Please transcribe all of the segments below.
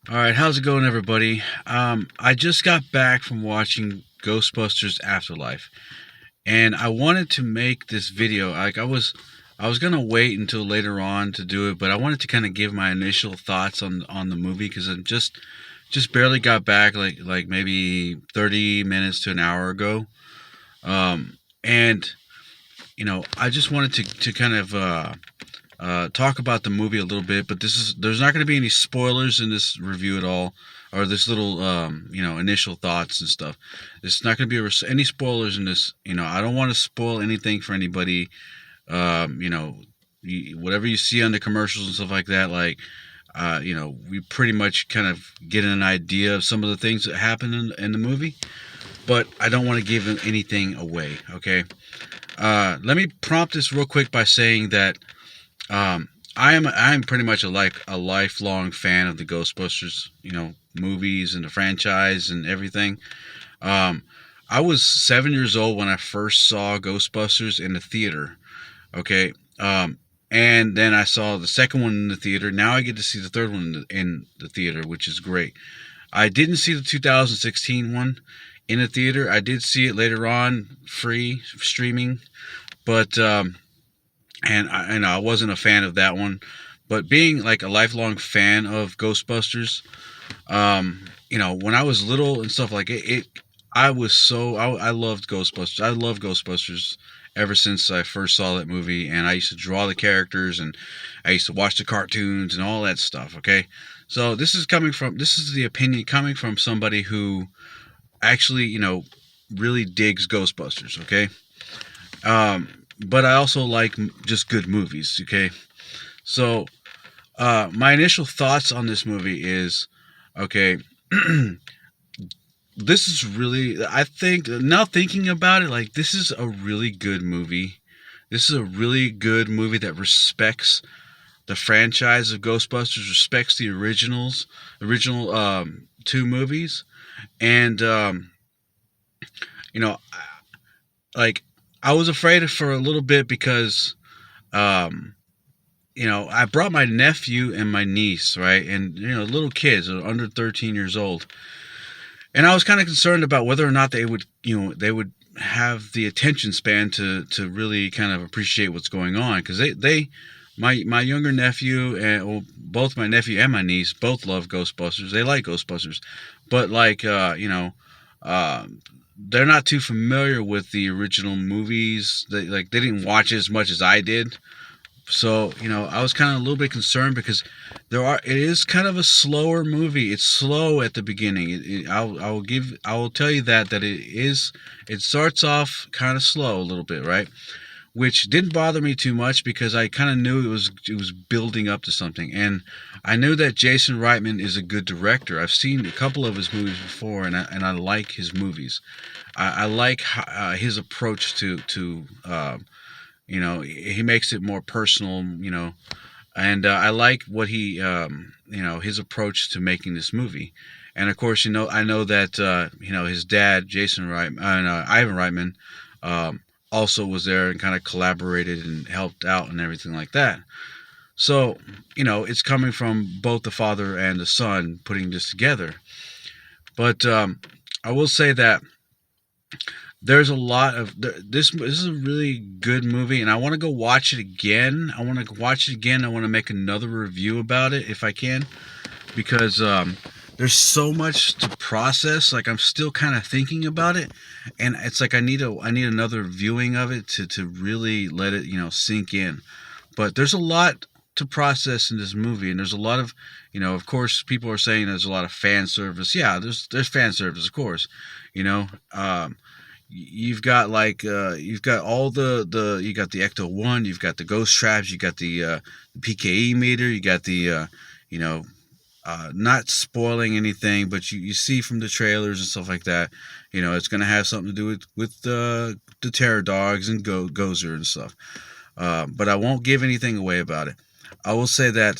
All right, how's it going, everybody? I just got back from watching Ghostbusters Afterlife, and I wanted to make this video. I was gonna wait until later on to do it, but I wanted to kind of give my initial thoughts on the movie because I'm just barely got back, like maybe 30 minutes to an hour ago. And I just wanted to kind of talk about the movie a little bit, but there's not going to be any spoilers in this review at all, or this little initial thoughts and stuff. There's not going to be any spoilers in this. I don't want to spoil anything for anybody. Um, you know, Whatever you see on the commercials and stuff like that, we pretty much kind of get an idea of some of the things that happen in the movie, but I don't want to give anything away. Okay. Let me prompt this real quick by saying that I'm pretty much a lifelong fan of the Ghostbusters, movies and the franchise and everything. Um, I was 7 years old when I first saw Ghostbusters in the theater. Okay, and then I saw the second one in the theater. Now I get to see the third one in the theater, which is great. I didn't see the 2016 one in the theater. I did see it later on, free streaming, but I wasn't a fan of that one. But being like a lifelong fan of Ghostbusters, when I was little and stuff like it I loved Ghostbusters. I love Ghostbusters ever since I first saw that movie, and I used to draw the characters, and I used to watch the cartoons and all that stuff. Okay, so this is the opinion coming from somebody who actually really digs Ghostbusters. Okay, but I also like just good movies. Okay, so my initial thoughts on this movie is okay. This is really, I think, now thinking about it, like, this is a really good movie. This is a really good movie that respects the franchise of Ghostbusters, respects the original two movies. And, you know, like, I was afraid for a little bit because, um, I brought my nephew and my niece, right? And, little kids, under 13 years old. And I was kind of concerned about whether or not they would have the attention span to really kind of appreciate what's going on, because my younger nephew and, well, both my nephew and my niece both love Ghostbusters. They like Ghostbusters, but uh, they're not too familiar with the original movies. They didn't watch as much as I did. So, I was kind of a little bit concerned because it is kind of a slower movie. It's slow at the beginning. I will tell you that it starts off kind of slow a little bit, right? Which didn't bother me too much because I kind of knew it was building up to something. And I knew that Jason Reitman is a good director. I've seen a couple of his movies before, and I like his movies. I like his approach to he makes it more personal, and I like what his approach to making this movie. And of course, I know that his dad, Jason Reitman, Ivan Reitman, also was there and kind of collaborated and helped out and everything like that. So, it's coming from both the father and the son putting this together. But I will say that there's a lot of this is a really good movie, and I want to go watch it again. I want to make another review about it if I can, because there's so much to process. Like, I'm still kind of thinking about it, and it's like I need another viewing of it to really let it sink in. But there's a lot to process in this movie, and there's a lot of of course, people are saying there's a lot of fan service. Yeah, there's fan service, of course. you know um you've got all the you got the Ecto 1, you've got the ghost traps, you got the PKE meter, you got the you know not spoiling anything, but you see from the trailers and stuff like that, it's going to have something to do with the terror dogs and Gozer and stuff. But I won't give anything away about it. I will say that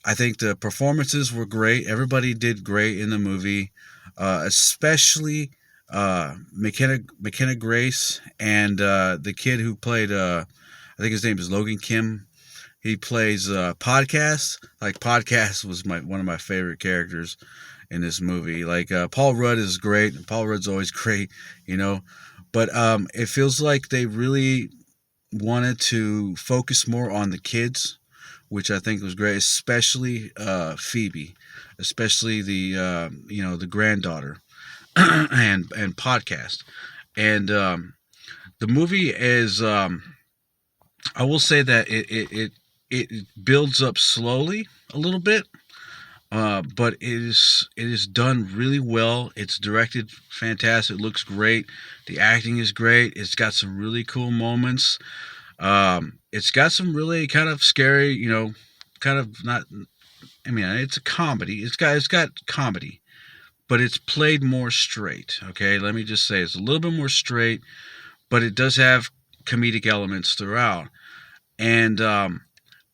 I think the performances were great. Everybody did great in the movie, especially McKenna Grace and the kid who played. I think his name is Logan Kim. He plays Podcast. Like Podcast was my one of my favorite characters in this movie. Like Paul Rudd is great. Paul Rudd's always great, you know. But it feels like they really wanted to focus more on the kids, which I think was great, especially Phoebe, especially the the granddaughter and Podcast. And the movie is I will say that it builds up slowly a little bit, but it is done really well. It's directed fantastic. It looks great. The acting is great. It's got some really cool moments. It's got some really kind of scary, kind of not. I mean, it's a comedy. It's got comedy, but it's played more straight. Okay, let me just say it's a little bit more straight, but it does have comedic elements throughout, and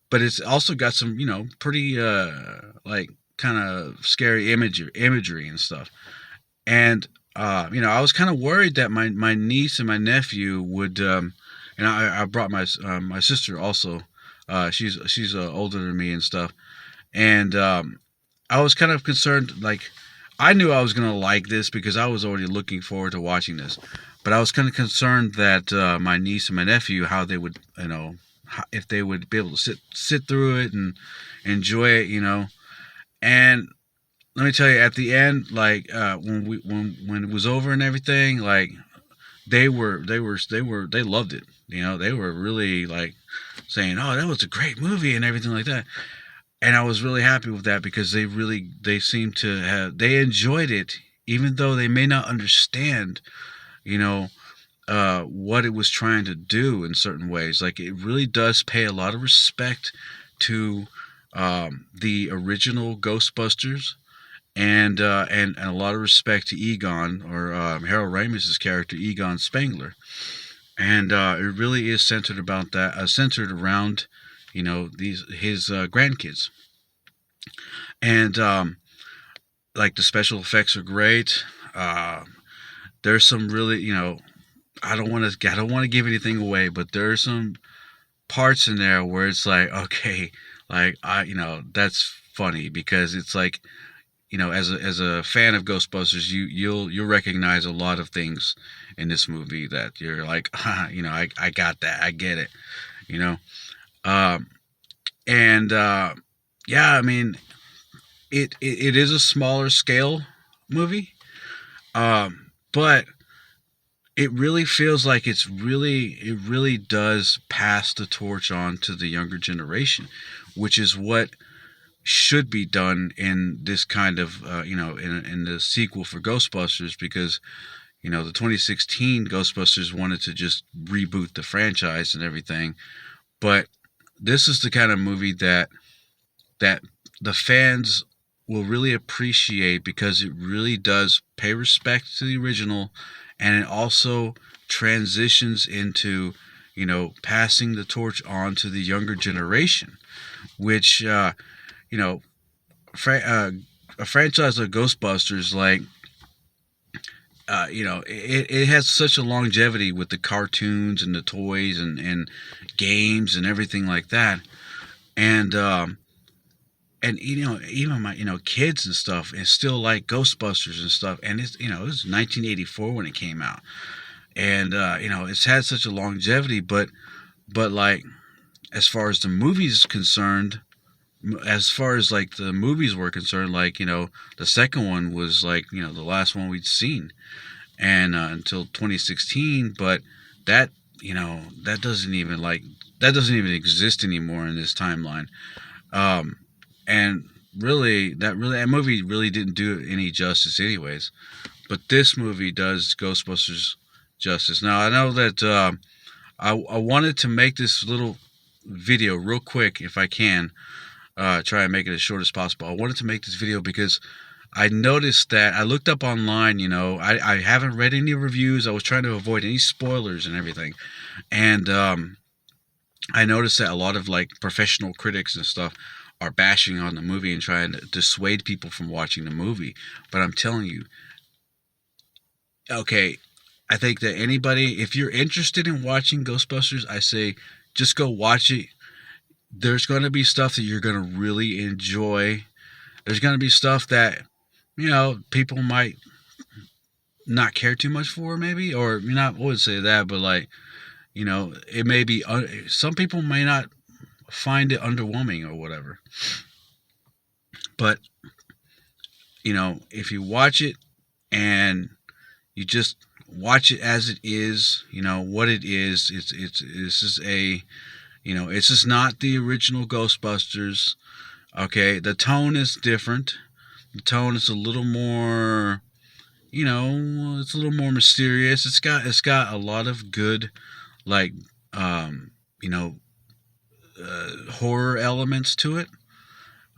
but it's also got some pretty like kind of scary imagery and stuff. And I was kind of worried that my niece and my nephew would and I brought my sister also. She's older than me and stuff, and I was kind of concerned. Like, I knew I was gonna like this because I was already looking forward to watching this, but I was kind of concerned that my niece and my nephew, how they would, if they would be able to sit through it and enjoy it, And let me tell you, at the end, like when it was over and everything, like they loved it. They were really like saying, "Oh, that was a great movie" and everything like that. And I was really happy with that because they seemed to have they enjoyed it, even though they may not understand, you know, what it was trying to do in certain ways. Like, it really does pay a lot of respect to the original Ghostbusters, and a lot of respect to Egon, or Harold Ramis's character Egon Spengler. And it really is centered around these his grandkids. And like, the special effects are great. There's some really, I don't want to give anything away, but there are some parts in there where it's like, okay, like, that's funny, because it's like, as a fan of Ghostbusters, you'll recognize a lot of things in this movie that you're like, I got that, I get it, you know. Um, and yeah, I mean, it is a smaller scale movie, but it really feels like it really does pass the torch on to the younger generation, which is what should be done in this kind of in the sequel for Ghostbusters, because the 2016 Ghostbusters wanted to just reboot the franchise and everything, but this is the kind of movie that the fans will really appreciate, because it really does pay respect to the original, and it also transitions into passing the torch on to the younger generation, which you know fra- uh, a franchise like Ghostbusters, like, it has such a longevity with the cartoons and the toys and games and everything like that. And even my kids and stuff, and still like Ghostbusters and stuff. And it was 1984 when it came out, and it's had such a longevity. But like, as far as the movies concerned, as far as like the movies were concerned, like, the second one was like, the last one we'd seen, and until 2016. But that that doesn't even exist anymore in this timeline. um and really, that movie really didn't do it any justice anyways, but this movie does Ghostbusters justice. Now, I know that I wanted to make this little video real quick, if I can, try and make it as short as possible. I wanted to make this video because I noticed that I looked up online. I haven't read any reviews. I was trying to avoid any spoilers and everything. And I noticed that a lot of like professional critics and stuff are bashing on the movie and trying to dissuade people from watching the movie. But I'm telling you, okay, I think that anybody, if you're interested in watching Ghostbusters, I say just go watch it. there's going to be stuff that you're going to really enjoy. There's going to be stuff that, people might not care too much for, maybe, or I wouldn't say that, but like, it may be, some people may not find it underwhelming or whatever. But, if you watch it and you just watch it as it is, what it is, it's just it's just not the original Ghostbusters. Okay, the tone is different. The tone is a little more, it's a little more mysterious. It's got a lot of good, like, um, you know, horror elements to it.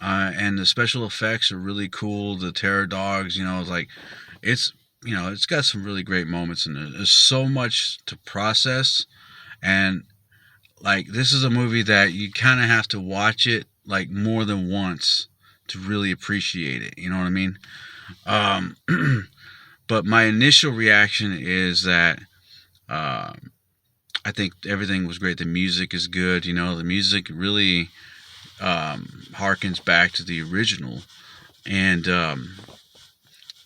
And the special effects are really cool. The terror dogs, it's it's got some really great moments in there. There's so much to process, and like this is a movie that you kind of have to watch it like more than once to really appreciate it. You know what I mean? Um, but my initial reaction is that I think everything was great. The music is good. The music really harkens back to the original, and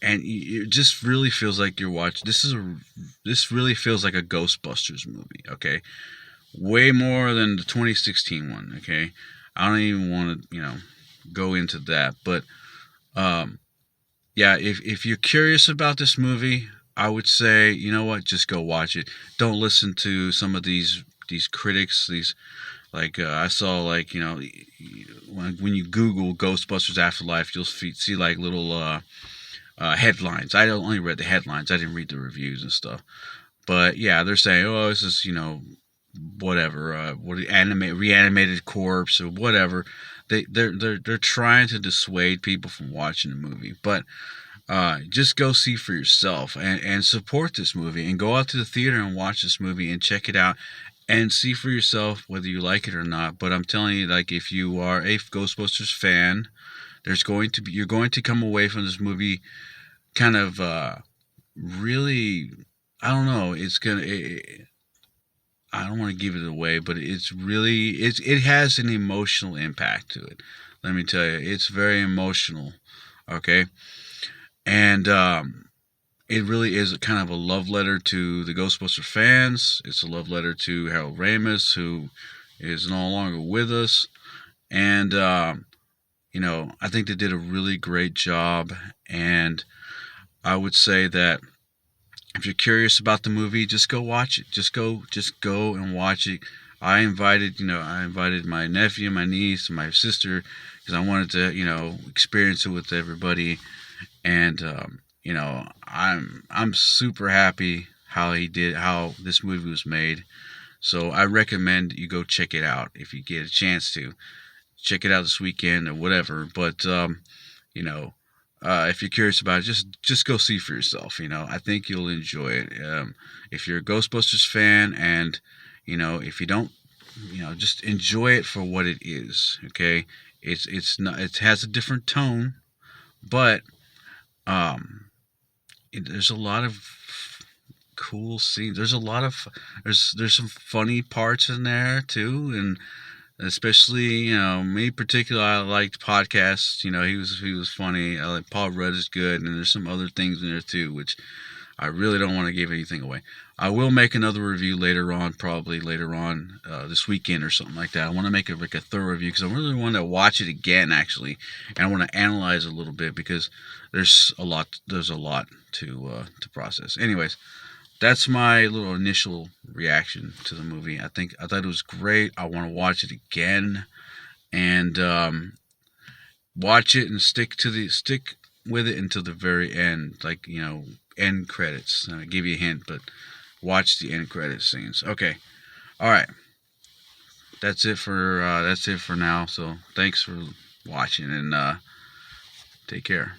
it just really feels like you're watching. This really feels like a Ghostbusters movie. Okay, way more than the 2016 one. Okay, I don't even want to go into that, but yeah, if you're curious about this movie, I would say, you know what, just go watch it. Don't listen to some of these critics. These, like, I saw, like, when you Google Ghostbusters Afterlife, you'll see like little headlines. I only read the headlines. I didn't read the reviews and stuff. But yeah, they're saying, oh, this is whatever, reanimated corpse or whatever. They're trying to dissuade people from watching the movie, but just go see for yourself and support this movie and go out to the theater and watch this movie and check it out and see for yourself whether you like it or not. But I'm telling you, like, if you are a Ghostbusters fan, you're going to come away from this movie kind of really, I don't know, I don't want to give it away, but it has an emotional impact to it. Let me tell you, it's very emotional. Okay, and it really is a kind of a love letter to the Ghostbuster fans. It's a love letter to Harold Ramis, who is no longer with us, and I think they did a really great job. And I would say that if you're curious about the movie, just go watch it. Just go and watch it. I invited my nephew, my niece, and my sister because I wanted to, experience it with everybody. And I'm super happy how this movie was made. So I recommend you go check it out if you get a chance to. Check it out this weekend or whatever. But you know, if you're curious about it, just go see for yourself. I think you'll enjoy it. If you're a Ghostbusters fan, and if you don't, just enjoy it for what it is. Okay, it's not. It has a different tone, but there's a lot of cool scenes. There's some funny parts in there too, and especially me particular, I liked podcasts. He was funny. I like Paul Rudd is good, and there's some other things in there too, which I really don't want to give anything away. I will make another review later on, probably later on this weekend or something like that. I want to make a thorough review because I really want to watch it again, actually, and I want to analyze it a little bit because there's a lot to process. Anyways, that's my little initial reaction to the movie. I thought it was great. I want to watch it again and watch it and stick with it until the very end, like end credits. I give you a hint, but watch the end credit scenes. Okay, all right. That's it for now. So thanks for watching and take care.